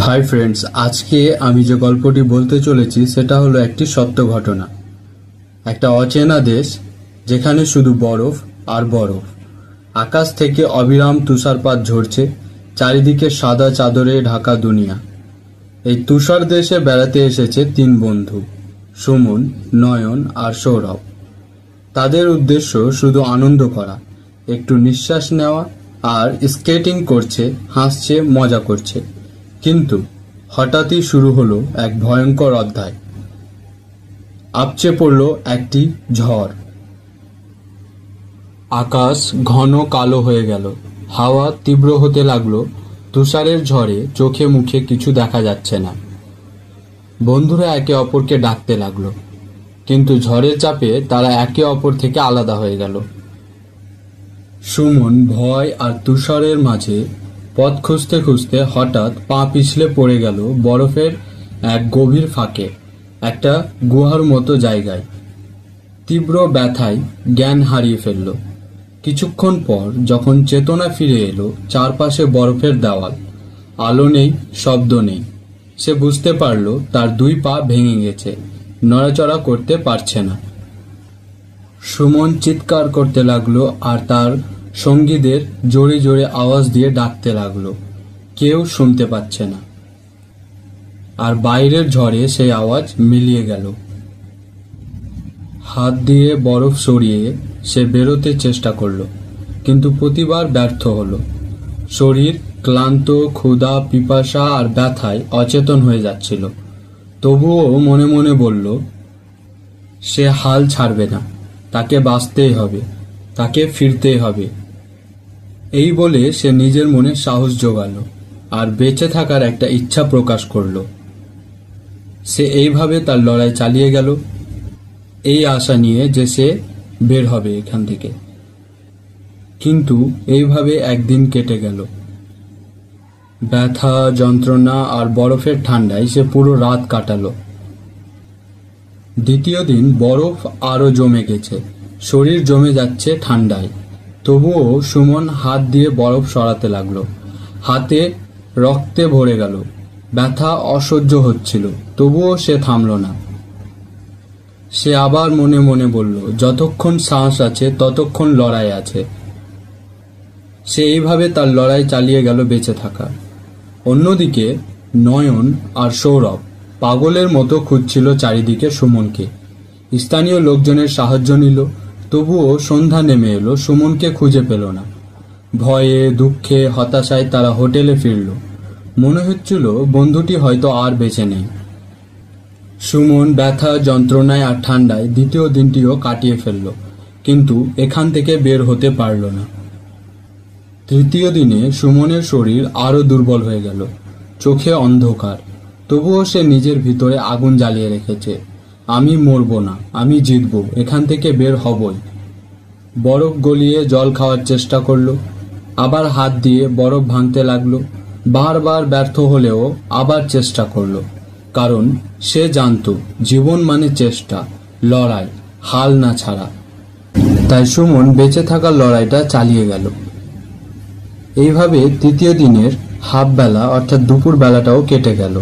Hi friends, আজকে আমি যে গল্পটি বলতে চলেছি সেটা হলো একটি সত্য ঘটনা। একটা অচেনা দেশ যেখানে শুধু বরফ আর বরফ। আকাশ থেকে অবিরাম তুষারপাত ঝরছে, চারিদিকে সাদা চাদরে ঢাকা দুনিয়া। এই তুষার দেশে বেড়াতে এসেছে তিন বন্ধু, সুমন, নয়ন আর সৌরভ। তাদের উদ্দেশ্য শুধু আনন্দ করা, একটু নিঃশ্বাস নেওয়া আর স্কেটিং করছে, হাসছে, মজা করছে। কিন্তু হঠাৎই শুরু হলো এক ভয়ঙ্কর অধ্যায়। আপচে পড়ল একটি ঝড়। আকাশ ঘন কালো হয়ে গেল, হাওয়া তীব্র হতে লাগলো। তুষারের ঝড়ে চোখে মুখে কিছু দেখা যাচ্ছে না। বন্ধুরা একে অপরকে ডাকতে লাগলো, কিন্তু ঝড়ের চাপে তারা একে অপর থেকে আলাদা হয়ে গেল। সুমন ভয় আর তুষারের মাঝে পথ খুঁজতে খুঁজতে হঠাৎ পা পিছলে পড়ে গেল বরফের এক গভীর ফাঁকে, একটা গুহার মতো জায়গায়। তীব্র ব্যথায় জ্ঞান হারিয়ে ফেলল। কিছুক্ষণ পর যখন চেতনা ফিরে এলো, চারপাশে বরফের দেওয়াল, আলো নেই, শব্দ নেই। সে বুঝতে পারল তার দুই পা ভেঙে গেছে, নড়াচড়া করতে পারছে না। সুমন চিৎকার করতে লাগলো আর তার সঙ্গীদের জোরে জোরে আওয়াজ দিয়ে ডাকতে লাগলো। কেউ শুনতে পাচ্ছে না। আর বাইরের ঝড়ে সেই আওয়াজ মিলিয়ে গেল। হাত দিয়ে বরফ সরিয়ে সে বেরোতে চেষ্টা করলো, কিন্তু প্রতিবার ব্যর্থ হলো। শরীর ক্লান্ত, ক্ষুধা, পিপাসা আর ব্যথায় অচেতন হয়ে যাচ্ছিল। তবুও মনে মনে বলল, সে হাল ছাড়বে না, তাকে বাঁচতেই হবে, তাকে ফিরতেই হবে। এই বলে সে নিজের মনে সাহস জোগালো আর বেঁচে থাকার একটা ইচ্ছা প্রকাশ করল। সে এইভাবে তার লড়াই চালিয়ে গেল, এই আশা নিয়ে যে সে বের হবে এখান থেকে। কিন্তু এইভাবে একদিন কেটে গেল। ব্যথা, যন্ত্রণা আর বরফের ঠান্ডায় সে পুরো রাত কাটালো। দ্বিতীয় দিন বরফ আরো জমে গেছে, শরীর জমে যাচ্ছে ঠান্ডায়। তবুও সুমন হাত দিয়ে বরফ সরাতে লাগলো। হাতে রক্তে ভরে গেল, ব্যথা অসহ্য হচ্ছিল, তবুও সে থামল না। সে আবার মনে মনে বলল, যতক্ষণ শ্বাস আছে ততক্ষণ লড়াই আছে। সে এইভাবে তার লড়াই চালিয়ে গেল বেঁচে থাকা। অন্যদিকে নয়ন আর সৌরভ পাগলের মতো খুঁজছিল চারিদিকে সুমনকে। স্থানীয় লোকজনের সাহায্য নিল, তবুও সন্ধ্যা নেমে এলো, সুমনকে খুঁজে পেল না। ভয়ে, দুঃখে, হতাশায় তারা হোটেলে ফিরল। মনে হচ্ছিল বন্ধুটি হয়তো আর বেঁচে নেই। সুমন ব্যথা, যন্ত্রণায় আর ঠান্ডায় দ্বিতীয় দিনটিও কাটিয়ে ফেলল, কিন্তু এখান থেকে বের হতে পারল না। তৃতীয় দিনে সুমনের শরীর আরো দুর্বল হয়ে গেল, চোখে অন্ধকার। তবুও সে নিজের ভিতরে আগুন জ্বালিয়ে রেখেছে। আমি মরব না, আমি জিতব, এখান থেকে বের হবই। বরফ গলিয়ে জল খাওয়ার চেষ্টা করলো, আবার হাত দিয়ে বরফ ভাঙতে লাগলো। বারবার ব্যর্থ হলেও আবার চেষ্টা করলো, কারণ সে জানতো জীবন মানে চেষ্টা, লড়াই, হাল না ছাড়া। তাই সুমন বেঁচে থাকার লড়াইটা চালিয়ে গেল। এইভাবে তৃতীয় দিনের হাফ বেলা অর্থাৎ দুপুর বেলাটাও কেটে গেল।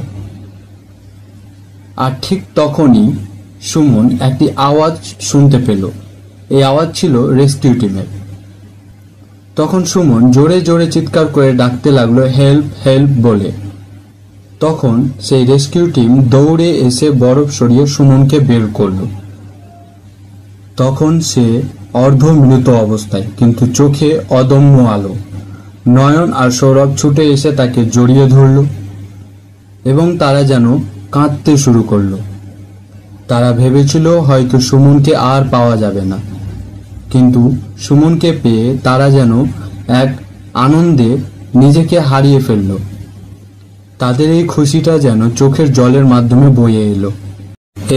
আর ঠিক তখনই সুমন একটি আওয়াজ শুনতে পেল। এই আওয়াজ ছিল রেস্কিউ টিমের। তখন সুমন জোরে জোরে চিৎকার করে ডাকতে লাগলো, হেল্প, হেল্প বলে। তখন সেই রেস্কিউ টিম দৌড়ে এসে বরফ সরিয়ে সুমনকে বের করল। তখন সে অর্ধমৃত অবস্থায়, কিন্তু চোখে অদম্য আলো। নয়ন আর সৌরভ ছুটে এসে তাকে জড়িয়ে ধরল এবং তারা যেন কাঁদতে শুরু করলো। তারা ভেবেছিল হয়তো সুমনকে আর পাওয়া যাবে না, কিন্তু সুমনকে পেয়ে তারা যেন এক আনন্দে নিজেকে হারিয়ে ফেলল। তাদের এই খুশিটা যেন চোখের জলের মাধ্যমে বয়ে এলো।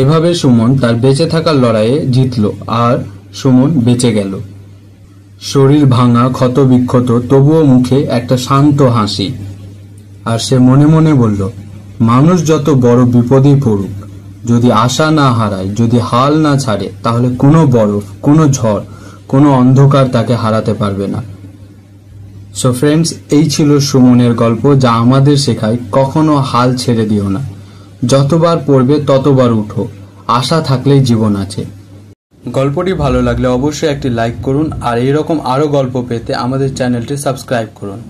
এভাবে সুমন তার বেঁচে থাকার লড়াইয়ে জিতল আর সুমন বেঁচে গেল। শরীর ভাঙা, ক্ষত বিক্ষত, তবুও মুখে একটা শান্ত হাসি। আর সে মনে মনে বলল, মানুষ যত বড় বিপদেই পড়ুক, যদি আশা না হারায়, যদি হাল না ছাড়ে, তাহলে কোনো বরফ, কোনো ঝড়, কোনো অন্ধকার তাকে হারাতে পারবে না। সো ফ্রেন্ডস, এই ছিল সুমনের গল্প, যা আমাদের শেখায় কখনো হাল ছেড়ে দিও না। যতবার পড়বে ততবার উঠো, আশা থাকলেই জীবন আছে। গল্পটি ভালো লাগলে অবশ্যই একটি লাইক করুন, আর এরকম আরো গল্প পেতে আমাদের চ্যানেলটি সাবস্ক্রাইব করুন।